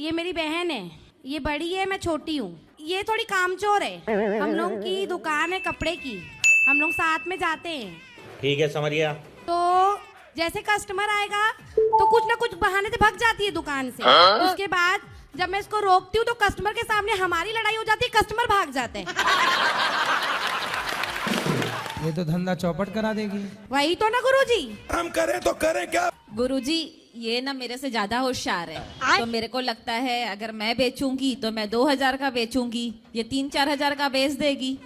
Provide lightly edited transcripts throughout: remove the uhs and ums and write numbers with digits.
ये मेरी बहन है, ये बड़ी है, मैं छोटी हूँ। ये थोड़ी कामचोर है। हम लोग की दुकान है कपड़े की, हम लोग साथ में जाते हैं। ठीक है, समझ गया। तो जैसे कस्टमर आएगा तो कुछ ना कुछ बहाने से भाग जाती है दुकान से। उसके बाद जब मैं इसको रोकती हूँ तो कस्टमर के सामने हमारी लड़ाई हो जाती है, कस्टमर भाग जाते हैं। ये तो धंधा चौपट करा देगी। वही तो ना गुरुजी। हम करें तो करें क्या? गुरुजी ये ना मेरे से ज्यादा होशियार है, तो मेरे को लगता है अगर मैं बेचूंगी तो मैं 2000 का बेचूंगी, ये 3-4 हजार का बेच देगी।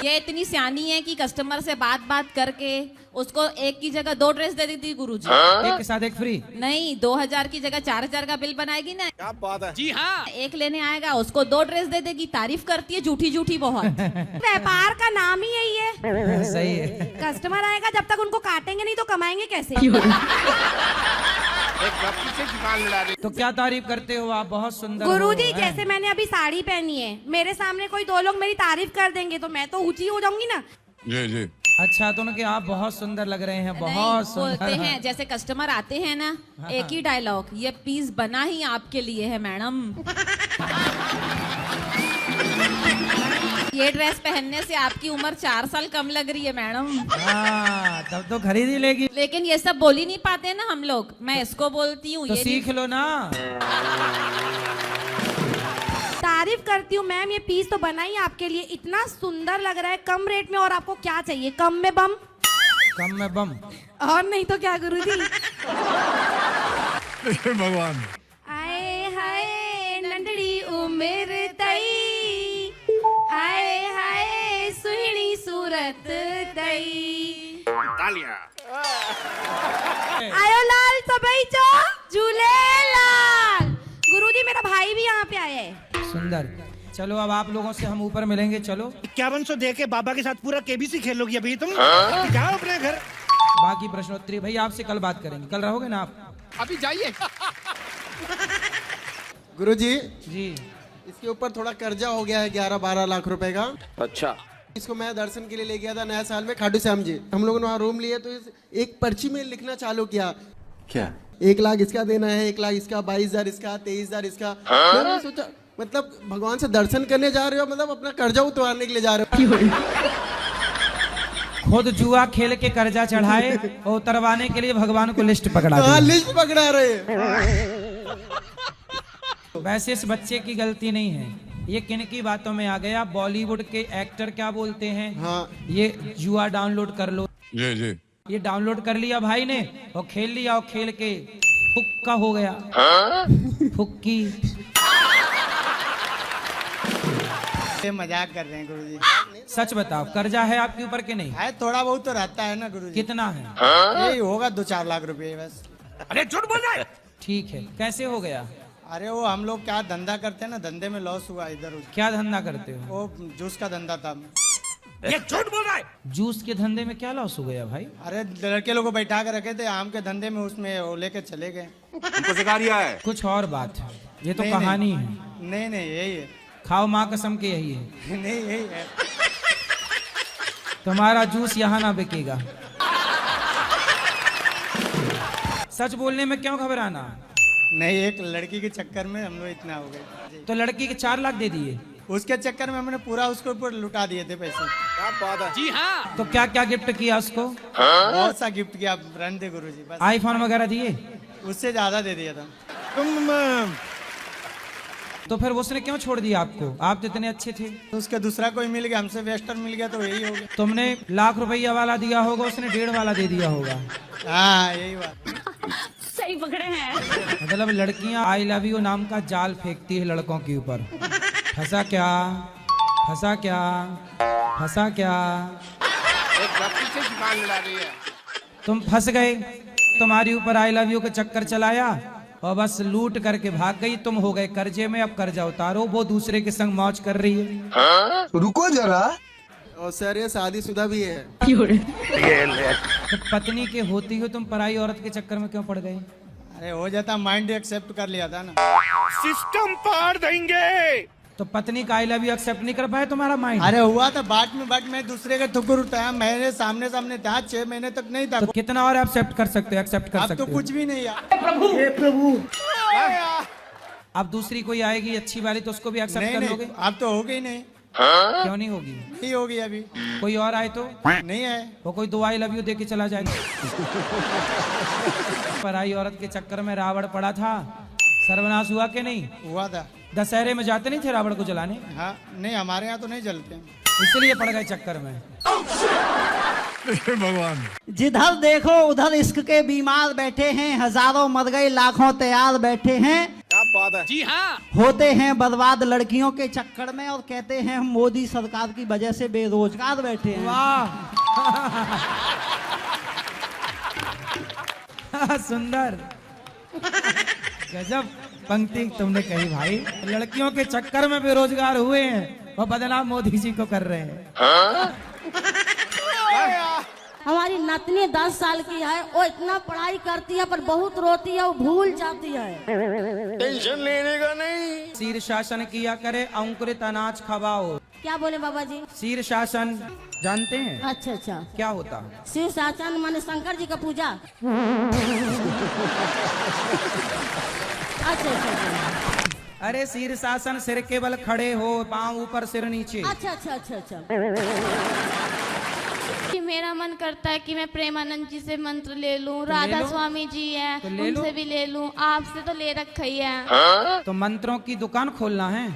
ये इतनी सियानी है कि कस्टमर से बात करके उसको एक की जगह 2 ड्रेस दे देती गुरुजी। एक के साथ एक फ्री? नहीं, 2000 की जगह 4000 का बिल बनाएगी ना। क्या बात है? जी हाँ, एक लेने आएगा उसको 2 ड्रेस दे देगी। तारीफ करती है झूठी झूठी बहुत। व्यापार का नाम ही यही है। सही है। कस्टमर आएगा, जब तक उनको काटेंगे नहीं तो कमाएंगे कैसे? तो क्या तारीफ करते हो आप? बहुत सुंदर हो, गुरुजी हैं? जैसे मैंने अभी साड़ी पहनी है, मेरे सामने कोई 2 लोग मेरी तारीफ कर देंगे तो मैं तो ऊंची हो जाऊंगी ना। जी जी। अच्छा, तो उनके आप बहुत सुंदर लग रहे हैं, नहीं, बहुत बोलते सुंदर हैं जैसे कस्टमर आते हैं ना, एक ही डायलॉग, ये पीस बना ही आपके लिए है मैडम। ये ड्रेस पहनने से आपकी उम्र 4 साल कम लग रही है मैडम। हाँ, तब तो खरीद ही लेगी। लेकिन ये सब बोल ही नहीं पाते ना हम लोग। मैं इसको बोलती हूँ, तो ये सीख लो ना। तारीफ करती हूँ मैम, ये पीस तो बना ही आपके लिए, इतना सुंदर लग रहा है, कम रेट में। और आपको क्या चाहिए? कम में बम? कम में बम? और नहीं तो क्या गुरुजी। भगवान। आए हाय नंदड़ी उम्र तई, आए हाय सुहिणी सूरत तई। तालियां। आयो लाल सबई चो झूले लाल। गुरुजी मेरा भाई भी यहाँ पे आया है। सुंदर। चलो अब आप लोगों से हम ऊपर मिलेंगे, चलो। 5100 दे के बाबा के साथ पूरा केबीसी खेलोगी अभी तुम? जाओ अपने घर। बाकी प्रश्नोत्तरी भाई आपसे कल बात करेंगे। कल रहोगे ना आप? अभी जाइए। गुरुजी जी। इसके ऊपर थोड़ा कर्जा हो गया है 11-12 लाख रुपए का। अच्छा। इसको मैं दर्शन के लिए ले गया था नया साल में खाटू श्याम जी। हम लोगों ने वहाँ रूम लिए तो एक पर्ची में लिखना चालू किया। क्या? 1 लाख इसका देना है, 1 लाख इसका, 22,000 इसका, 23,000 इसका। मैंने सोचा मतलब भगवान से दर्शन करने जा रहे हो, मतलब अपना कर्जा उतारने के लिए जा रहे हो। खुद जुआ खेल के कर्जा चढ़ाए और उतरवाने के लिए भगवान को लिस्ट पकड़ा हाँ, दी। लिस्ट पकड़ा रहे हैं। वैसे इस बच्चे की गलती नहीं है, ये किन की बातों में आ गया। बॉलीवुड के एक्टर क्या बोलते हैं? हाँ। ये जुआ डाउनलोड कर लो। जी जी। ये डाउनलोड कर लिया भाई ने और खेल लिया, और खेल के फुक्का हो गया। फुक्की। ये मजाक कर रहे हैं गुरुजी। सच बताओ, कर्जा है आपके ऊपर के नहीं? है, थोड़ा बहुत तो रहता है ना गुरुजी। कितना है? यही होगा 2-4 लाख रुपए बस। अरे झूठ बोल रहा है। ठीक है, कैसे हो गया? अरे वो हम लोग क्या धंधा करते हैं ना, धंधे में लॉस हुआ इधर उधर। क्या धंधा करते हो? वो जूस का धंधा था। ये झूठ बोल रहा है। जूस के धंधे में क्या लॉस हो गया भाई? अरे लड़के लोगों को बैठा के रखे थे आम के धंधे में, उसमें वो लेके चले गए। तुमको सिखा रिया है। कुछ और बात है, ये तो नहीं, कहानी है। नहीं नहीं यही है। खाओ माँ कसम के यही है। नहीं यही है। तुम्हारा जूस यहाँ ना बिकेगा। सच बोलने में क्यों घबराना? नहीं, एक लड़की के चक्कर में हम लोग इतना हो गए। तो लड़की के 4 लाख दे दिए? उसके चक्कर में हमने पूरा उसके ऊपर लुटा दिए थे पैसे। क्या बात है? जी हाँ। तो क्या क्या गिफ्ट किया उसको? बहुत सा गिफ्ट किया, रन दे गुरुजी बस। आईफोन वगैरह दिए? उससे ज्यादा दे दिया था। तुम तो फिर उसने क्यों छोड़ दिया आपको? आप तो इतने अच्छे थे। तो उसके दूसरा कोई मिल गया, हमसे वेस्टर्न मिल गया, तो यही हो गया। तुमने लाख रुपया वाला दिया होगा, उसने 1.5 वाला दे दिया होगा। हाँ यही बात। सही पकड़े हैं। मतलब लड़कियां आई लव यू नाम का जाल फेंकती है लड़कों के ऊपर। फंसा क्या? फंसा क्या? फंसा क्या? एक बच्ची से जुबान लड़ा रही है। तुम फंस गए, तुम्हारी ऊपर आई लव यू का चक्कर चलाया और बस लूट करके भाग गई। तुम हो गए कर्जे में, अब कर्जा उतारो। वो दूसरे के संग मौज कर रही है। रुको जरा। और सर ये शादीशुदा भी है। तो पत्नी के होती हो तुम पराई औरत के चक्कर में क्यों पड़ गए? अरे हो जाता, माइंड एक्सेप्ट कर लिया था ना। सिस्टम पार देंगे। तो पत्नी का आई लव यू एक्सेप्ट नहीं कर पाए तुम्हारा माइंड? अरे हुआ था बाट में, बट मैं दूसरे के थुकुर उठाया, मेरे सामने सामने था, 6 महीने तक नहीं था। तो कितना और एक्सेप्ट कर सकते हो? एक्सेप्ट कर अब सकते तो हो? कुछ भी नहीं यार। प्रभु हे प्रभु। अब दूसरी कोई आएगी अच्छी वाली तो उसको भी एक्सेप्ट कर लोगे? अब तो हो गई नहीं, क्यों नहीं होगी? नहीं होगी अभी, कोई और आए तो नहीं है। वो कोई दो आई लव यू दे के चला जाएगा। पराई औरत के चक्कर में रावण पड़ा था, सर्वनाश हुआ कि नहीं हुआ था। दशहरे में जाते नहीं थे रावण को जलाने, हाँ नहीं, हमारे यहाँ तो नहीं जलते हैं। इसलिए पड़ गए चक्कर में। जिधर देखो उधर इश्क के बीमार बैठे हैं, हजारों मर गए लाखों तैयार बैठे हैं। क्या बात है। जी हाँ, होते हैं बर्बाद लड़कियों के चक्कर में और कहते हैं हम मोदी सरकार की वजह से बेरोजगार बैठे हैं। वाह सुंदर, गजब पंक्ति तुमने कही भाई। लड़कियों के चक्कर में बेरोजगार हुए हैं, वो बदनाम मोदी जी को कर रहे हैं। हमारी नतनी 10 साल की है, वो इतना पढ़ाई करती है पर बहुत रोती है, वो भूल जाती है। टेंशन लेने का नहीं। शीर शासन किया करे, अंकुरित अनाज खवाओ। क्या बोले बाबा जी? शीर शासन जानते हैं अच्छा अच्छा, क्या होता है? शिव शासन माने शंकर जी का पूजा। अच्छा अच्छा, अरे शीर शासन सिर के बल खड़े हो, पांव ऊपर सिर नीचे। अच्छा अच्छा अच्छा अच्छा। कि मेरा मन करता है कि मैं प्रेमानंद जी से मंत्र ले लूं, ले राधा लो। स्वामी जी है तो ले लो। उनसे भी ले लूं, आपसे तो ले रखा ही है। तो मंत्रों की दुकान खोलना है।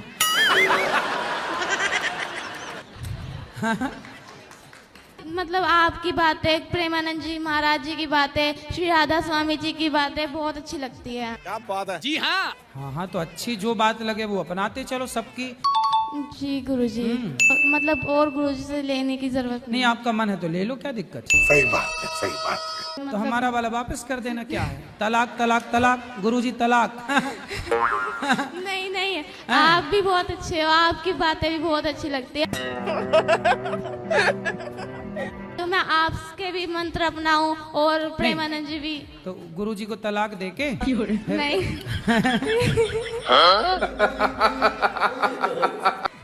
मतलब आपकी बातें, प्रेमानंद जी महाराज जी की बातें, श्री राधा स्वामी जी की बातें बहुत अच्छी लगती है। क्या बात है। जी हाँ, हाँ हाँ, तो अच्छी जो बात लगे वो अपनाते चलो सबकी। जी गुरुजी, मतलब और गुरुजी से लेने की जरूरत नहीं, आपका मन है तो ले लो, क्या दिक्कत है? सही बात है, सही बात है। तो हमारा वाला वापस कर देना, क्या है? तलाक तलाक तलाक, गुरुजी तलाक। नहीं नहीं, आप भी बहुत अच्छे हो, आपकी बातें भी बहुत अच्छी लगती है। तो मैं आपके भी मंत्र अपनाऊं और प्रेमानंद जी भी। तो गुरुजी को तलाक दे के नहीं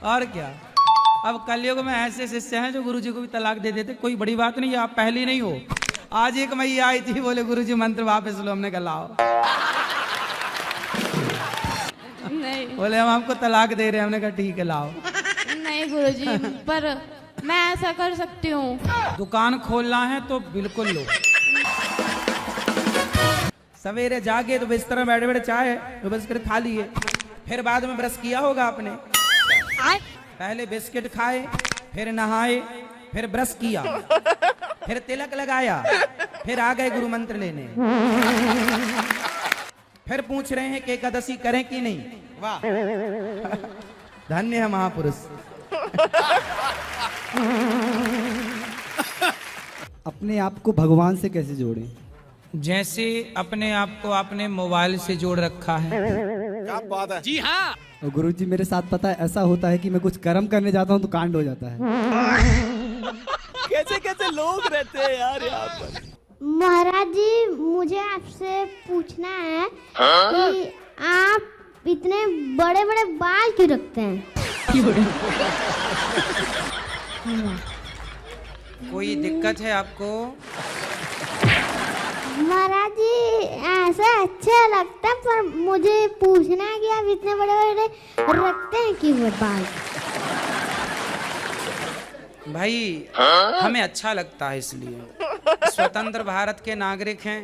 और क्या? अब कलयुग में ऐसे शिष्य हैं जो गुरुजी को भी तलाक दे देते, कोई बड़ी बात नहीं है, आप पहली नहीं हो। आज एक मैया आई थी, बोले गुरुजी मंत्र वापस लो, हमने कहा लाओ। नहीं बोले हम आपको तलाक दे रहे हैं, हमने कहा ठीक है लाओ। नहीं गुरुजी, पर मैं ऐसा कर सकती हूँ। दुकान खोलना है तो बिल्कुल लो। सवेरे जागे तो बिस्तर में बैठे बैठे चाय तो बिस्किट खा लिए, फिर बाद में ब्रश किया होगा आपने। पहले बिस्किट खाए, फिर नहाए, फिर ब्रश किया, फिर तिलक लगाया, फिर आ गए गुरु मंत्र लेने। फिर पूछ रहे हैं कि एकादशी करें कि नहीं। वाह धन्य है महापुरुष। अपने आप को भगवान से कैसे जोड़ें? जैसे अपने आप को आपने मोबाइल से जोड़ रखा है। क्या बात है। जी हाँ। और गुरुजी मेरे साथ पता है ऐसा होता है कि मैं कुछ कर्म करने जाता हूँ तो कांड हो जाता है। कैसे कैसे लोग रहते हैं यार यहाँ पर। महाराज जी, मुझे आपसे पूछना है कि आप इतने बड़े बड़े बाल क्यों रखते हैं? कोई दिक्कत है आपको? महाराज जी, ऐसा अच्छा लगता है, पर मुझे पूछना है कि आप इतने बड़े बड़े रखते हैं क्यों वो बाल? भाई हमें अच्छा लगता है इसलिए। स्वतंत्र भारत के नागरिक हैं,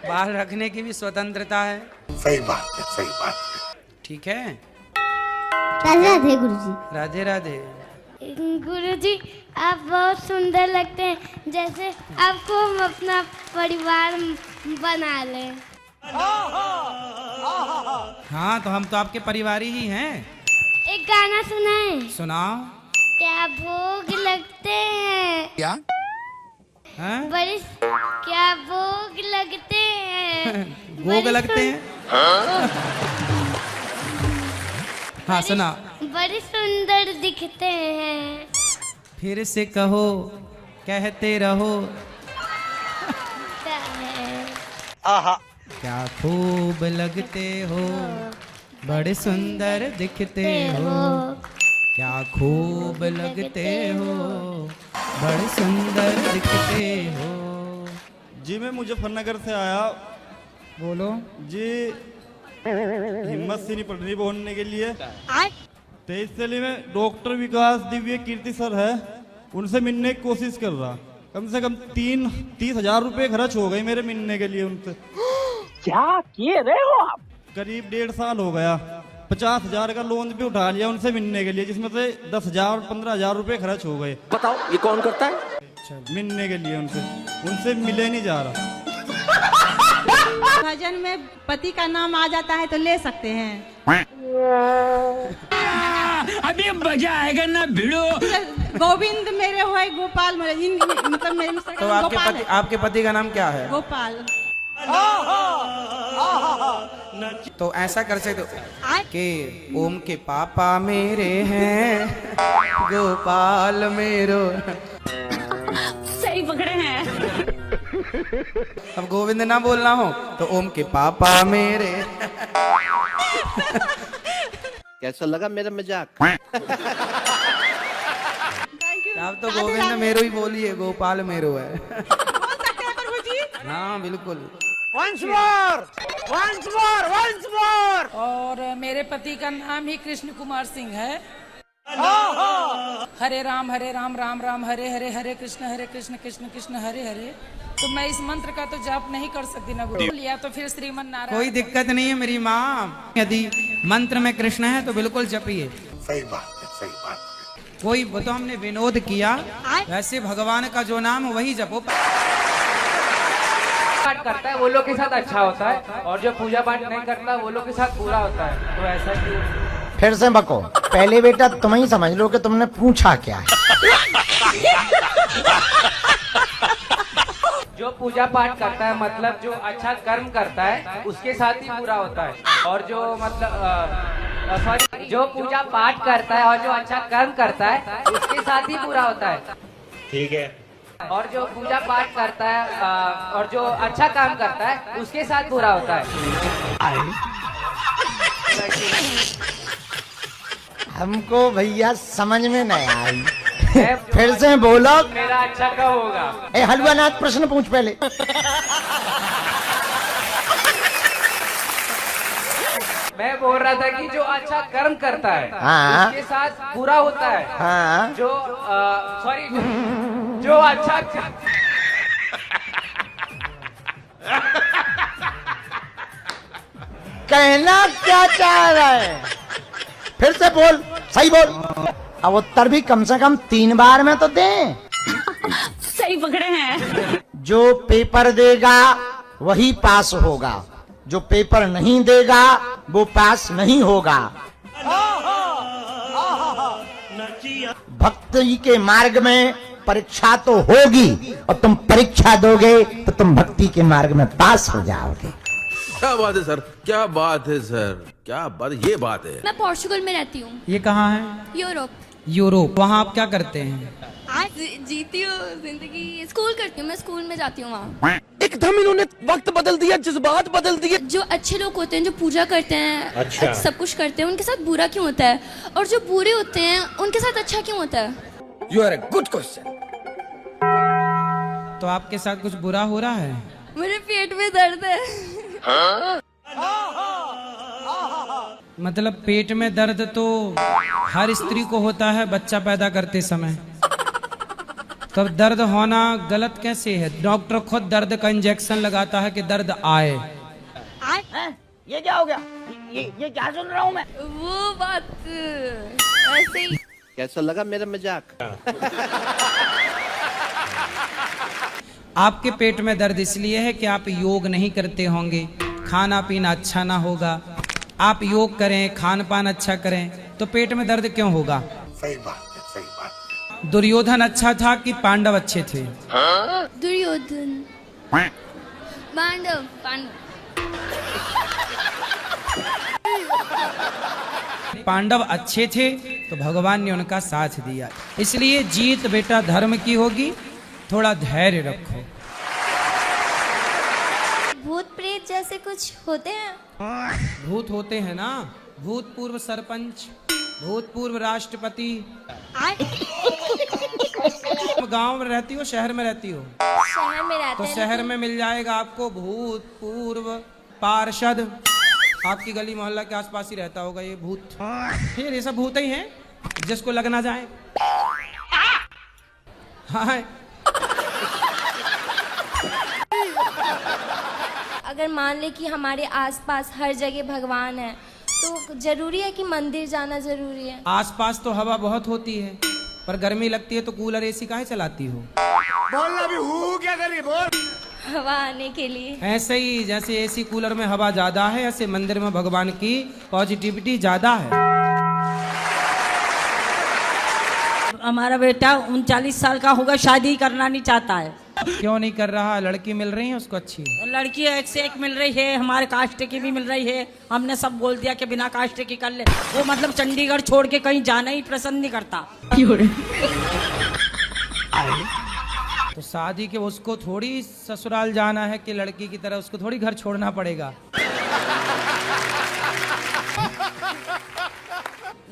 बाल रखने की भी स्वतंत्रता है। सही बात है, सही बात है। ठीक है, राधे राधे गुरुजी। राधे राधे। गुरुजी, आप बहुत सुंदर लगते हैं, जैसे आपको हम अपना परिवार बना लें। हाँ तो हम तो आपके परिवारी ही हैं। एक गाना सुनाए। सुनाओ। क्या भोग लगते हैं? क्या? हैं? बड़े क्या भोग लगते हैं? भोग लगते हैं? हाँ सुना। बड़े सुंदर दिखते हैं। फिर से कहो, कहते रहो। क्या है? क्या खूब लगते हो, बड़े सुंदर दिखते हो। क्या खूब लगते हो, बड़े सुंदर दिखते हो। जी मैं मुजफ्फरनगर से आया। बोलो जी हिम्मत से नहीं पढ़नी बोलने के लिए। 23 साल में डॉक्टर विकास दिव्य कीर्ति सर है, उनसे मिलने की कोशिश कर रहा। कम से कम 30,000 रुपए खर्च हो गए मेरे मिलने के लिए उनसे। क्या किए रहे हो आप? करीब 1.5 साल हो गया। 50,000 का लोन भी उठा लिया उनसे मिलने के लिए, जिसमें से 10,000 15,000 रुपए खर्च हो गए। बताओ ये कौन करता है? मिलने के लिए उनसे मिले नहीं जा रहा। भजन में पति का नाम आ जाता है तो ले सकते हैं। अभी मजा आएगा ना भिड़ो। गोविंद मेरे हुए, गोपाल मेरे, मतलब मेरे मिस्टर तो आपके पति का नाम क्या है? गोपाल। तो ऐसा कर सकते हो कि ओम के पापा मेरे हैं, गोपाल मेरो। सही पकड़े हैं। अब गोविंद ना बोलना हो तो ओम के पापा मेरे। कैसा लगा मेरा मजाक? आप तो गोविंद मेरो ही बोलिए, गोपाल मेरो है। बोल सकते हैं प्रभु जी? हाँ बिल्कुल। और मेरे पति का नाम ही कृष्ण कुमार सिंह है। हरे राम राम राम हरे हरे, हरे कृष्ण कृष्ण कृष्ण हरे हरे। तो मैं इस मंत्र का तो जाप नहीं कर सकती ना गुरु, लिया तो फिर श्रीमन नारायण। कोई दिक्कत नहीं है मेरी माँ, यदि मंत्र में कृष्ण है तो बिल्कुल जपिए। सही बात है, सही बात है। कोई वो तो हमने विनोद किया, वैसे भगवान का जो नाम है वही जपो। पाठ करता है वो लोग के साथ अच्छा होता है, और जो पूजा पाठ नहीं करता वो लोग के साथ बुरा होता है। तो ऐसा क्यों? फिर से बको। पहले बेटा तुम ही समझ लो कि तुमने पूछा क्या है। जो पूजा पाठ करता है, मतलब जो अच्छा कर्म करता है उसके साथ ही बुरा होता है, और जो मतलब सॉरी, जो पूजा पाठ करता है और जो अच्छा कर्म करता है उसके साथ ही बुरा होता है। ठीक है। और जो पूजा पाठ करता है और जो अच्छा काम करता है उसके साथ बुरा होता है। हमको भैया समझ में नहीं आई। फिर से बोलो। मेरा अच्छा कब होगा? हलवा नाथ प्रश्न पूछ पहले। मैं बोल रहा था कि जो अच्छा कर्म करता है हाँ। उसके साथ बुरा होता है। हाँ। जो सॉरी, जो अच्छा कहना क्या चाह रहा है? फिर से बोल, सही बोल। अब उत्तर भी कम से कम 3 बार में तो दें। सही पकड़े हैं। जो पेपर देगा वही पास होगा, जो पेपर नहीं देगा वो पास नहीं होगा। भक्ति के मार्ग में परीक्षा तो होगी, और तुम परीक्षा दोगे तो तुम भक्ति के मार्ग में पास हो जाओगे। क्या बात है सर, क्या बात है सर, क्या बात, ये बात है। मैं पोर्चुगल में रहती हूँ। ये कहाँ है? यूरोप। यूरोप। वहाँ आप क्या करते हैं? जीती हूँ जिंदगी, स्कूल करती हूँ, मैं स्कूल में जाती हूँ वहाँ। एकदम इन्होंने वक्त बदल दिया, जज्बात बदल दिए। जो अच्छे लोग होते हैं, जो पूजा करते हैं, अच्छा। सब कुछ करते हैं, उनके साथ बुरा क्यों होता है? और जो बुरे होते हैं उनके साथ अच्छा क्यों होता है? You are a good question. तो आपके साथ कुछ बुरा हो रहा है? मेरे पेट में दर्द है। मतलब पेट में दर्द तो हर स्त्री को होता है बच्चा पैदा करते समय। तब दर्द होना गलत कैसे है? डॉक्टर खुद दर्द का इंजेक्शन लगाता है कि दर्द आए। ये क्या हो गया? ये क्या सुन रहा हूँ मैं? वो बात ऐसे ही। कैसा लगा मेरा मजाक? आपके पेट में दर्द इसलिए है कि आप योग नहीं करते होंगे, खाना पीना अच्छा ना होगा। आप योग करें, खान पान अच्छा करें तो पेट में दर्द क्यों होगा? सही बात है, सही बात है। दुर्योधन अच्छा था कि पांडव अच्छे थे? दुर्योधन। पांडव। पांडव अच्छे थे तो भगवान ने उनका साथ दिया। इसलिए जीत बेटा धर्म की होगी, थोड़ा धैर्य रखो। भूत प्रेत जैसे कुछ होते हैं? भूत होते हैं ना, भूतपूर्व सरपंच, भूतपूर्व राष्ट्रपति। गांव में रहती हो, शहर में रहती हो? शहर में रहते तो हैं। शहर में मिल जाएगा आपको भूतपूर्व पार्षद। आपकी गली मोहल्ला के आसपास ही रहता होगा ये भूत। फिर ये सब भूत ही हैं जिसको लग ना जाए। हाँ, अगर मान ले कि हमारे आसपास हर जगह भगवान है तो जरूरी है कि मंदिर जाना जरूरी है? आसपास तो हवा बहुत होती है, पर गर्मी लगती है तो कूलर एसी काहे चलाती हो? बोलना भी हूँ क्या करी बोल। हवा आने के लिए। ऐसे ही जैसे एसी कूलर में हवा ज्यादा है, ऐसे मंदिर में भगवान की पॉजिटिविटी ज्यादा है। हमारा बेटा 39 साल का होगा, शादी करना नहीं चाहता है। क्यों नहीं कर रहा? लड़की मिल रही है उसको अच्छी? लड़की एक से एक मिल रही है, हमारे कास्ट की भी मिल रही है। हमने सब बोल दिया कि बिना कास्ट की कर ले। वो मतलब चंडीगढ़ छोड़ के कहीं जाना ही पसंद नहीं करता। तो शादी के उसको थोड़ी ससुराल जाना है कि लड़की की तरह उसको थोड़ी घर छोड़ना पड़ेगा।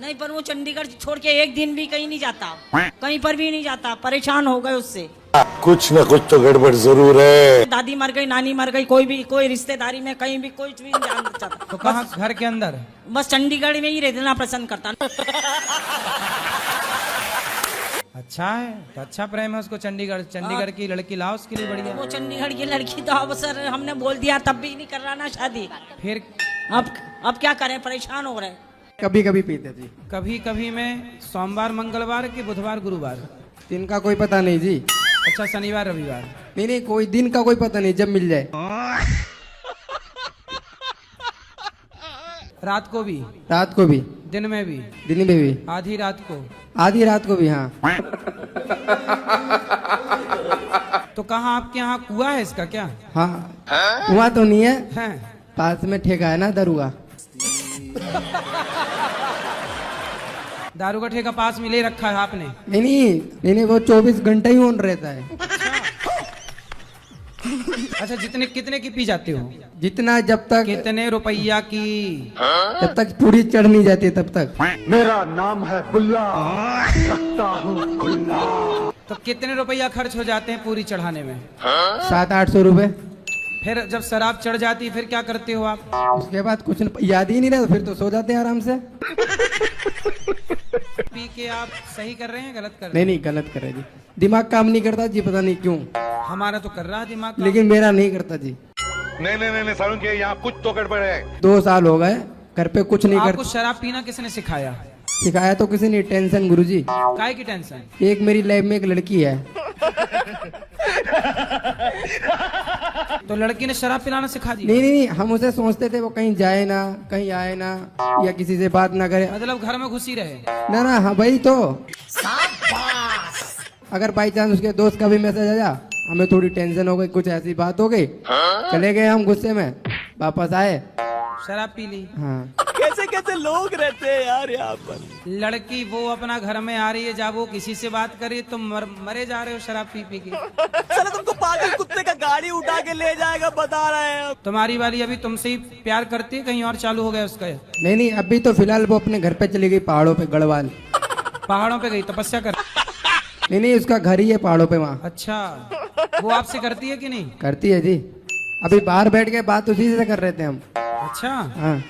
नहीं, पर वो चंडीगढ़ छोड़ के एक दिन भी कहीं नहीं जाता, कहीं पर भी नहीं जाता। परेशान हो गए उससे। कुछ न कुछ तो गड़बड़ जरूर है। दादी मर गई, नानी मर गई, कोई रिश्तेदारी में कहीं भी कोई भी नहीं जाना चाहता। तो कहाँ? घर के अंदर? बस चंडीगढ़ में ही रहना पसंद करता। अच्छा है, तो अच्छा प्रेम है उसको चंडीगढ़ की लड़की लाओ उसके लिए बढ़िया। वो चंडीगढ़ की लड़की तो अब सर हमने बोल दिया तब भी नहीं कर रहा ना शादी। फिर अब क्या करें, परेशान हो रहे। कभी कभी पीते जी। कभी कभी में सोमवार मंगलवार की बुधवार गुरुवार? दिन का कोई पता नहीं जी। अच्छा, शनिवार रविवार? नहीं, कोई दिन का कोई पता नहीं, जब मिल जाए। रात को भी? रात को भी। दिन में भी? दिन में भी। आधी रात को? आधी रात को भी। हाँ। तो कहाँ आपके यहाँ कुआं है इसका क्या? हाँ, वहाँ तो नहीं है, हैं? पास में ठेका है ना दारू का। दारू का ठेका पास में ले रखा है आपने? नहीं, वो 24 घंटे ही ऑन रहता है। अच्छा, कितने की पी जाते हो? जितना, जब तक। कितने रुपया की? जब तक पूरी चढ़ नहीं जाती तब तक। मेरा नाम है बुल्ला, रखता हूँ खुल्ला। तो कितने रुपया खर्च हो जाते हैं पूरी चढ़ाने में? 700-800 रुपए। फिर जब शराब चढ़ जाती है फिर क्या करते हो आप? उसके बाद कुछ याद ही नहीं रहता, फिर तो सो जाते हैं आराम से। पी के आप सही कर रहे हैं, गलत कर रहे हैं? नहीं, गलत कर रहे जी। दिमाग काम नहीं करता जी, पता नहीं क्यों। हमारा तो कर रहा है दिमाग काम। लेकिन मेरा नहीं करता जी। नहीं सारुण के यहाँ कुछ तो गड़बड़ है। 2 साल हो गए घर पे कुछ नहीं आपको शराब पीना किसने सिखाया? सिखाया तो किसी ने। टेंशन गुरुजी। काय की टेंशन? एक मेरी लाइफ में एक लड़की है। तो लड़की ने शराब पिलाना सिखा दिया? नहीं, हम उसे सोचते थे वो कहीं जाए ना, कहीं आए ना, या किसी से बात ना करे। मतलब घर में घुसी रहे? ना, हाँ भाई। तो अगर बाई चांस उसके दोस्त का भी मैसेज आया, हमें थोड़ी टेंशन हो गई, कुछ ऐसी बात हो गई, चले गए हम गुस्से में, वापस आए, शराब पी ली। हाँ। कैसे लोग रहते हैं यार यहाँ पर। लड़की वो अपना घर में आ रही है, जब वो किसी से बात करे तो मरे जा रहे हो शराब पी के। चलो तुमको पागल कुत्ते का गाड़ी उठा के ले जाएगा, बता रहे हैं। तुम्हारी वाली अभी तुमसे ही प्यार करती है, कहीं और चालू हो गया उसका? नहीं, अभी तो फिलहाल वो अपने घर पे चली गई, पहाड़ों पे, गढ़वाल। पहाड़ों पे गई तपस्या कर? नहीं, उसका घर ही है पहाड़ों पे वहाँ। अच्छा, वो आपसे करती है कि नहीं? करती है जी। अभी बाहर बैठ के बात उसी से कर रहे थे हम। अच्छा, हाँ।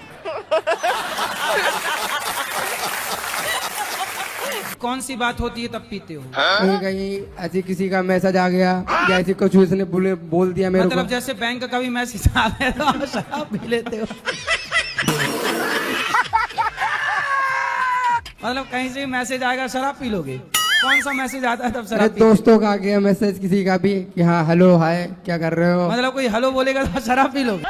कौन सी बात होती है तब पीते हो? कहीं ऐसी किसी का मैसेज आ गया, या ऐसी कुछ उसने बोल दिया मेरे मतलब को। जैसे बैंक का भी मैसेज आ गया तो आप शराब पी लेते हो? मतलब कहीं से मैसेज आएगा शराब पी लोगे? कौन सा मैसेज आता है तब शराब पी? दोस्तों का आ गया मैसेज, किसी का भी, कि हाँ हेलो हाय क्या कर रहे हो। मतलब कोई हेलो बोलेगा तो शराब पी लोगे?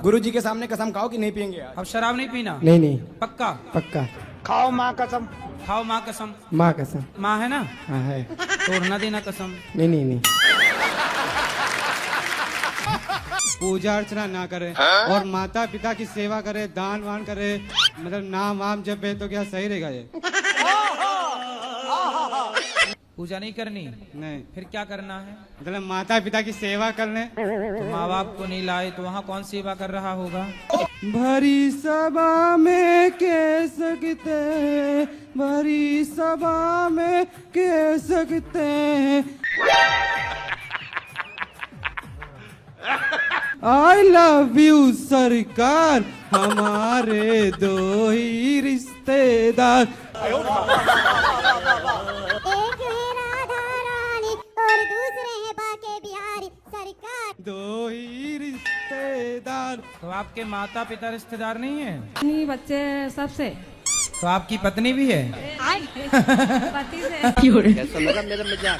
गुरुजी के सामने कसम खाओ कि नहीं पियेंगे यार। अब शराब नहीं पीना? नहीं। पक्का? खाओ माँ कसम। खाओ माँ कसम? माँ कसम। माँ है ना? हाँ है। तोड़ना देना कसम? नहीं। पूजा अर्चना ना करे और माता पिता की सेवा करे, दान वान करे, मतलब नाम वाम जपे, तो क्या सही रहेगा ये? पूजा नहीं करनी? नहीं। फिर क्या करना है? मतलब माता पिता की सेवा करने। तो माँ बाप को नहीं लाए तो वहाँ कौन सेवा कर रहा होगा? भरी सभा में कह सकते, भरी सभा में कह सकते। आई लव यू सरकार, हमारे दो ही रिश्तेदार। एक है राधा रानी और दूसरे हैं बाके बिहारी सरकार। दो ही रिश्तेदार। तो आपके माता पिता रिश्तेदार नहीं है? नहीं, बच्चे सबसे। तो आपकी पत्नी भी है? पति से। कैसा लगा मेरा मजाक?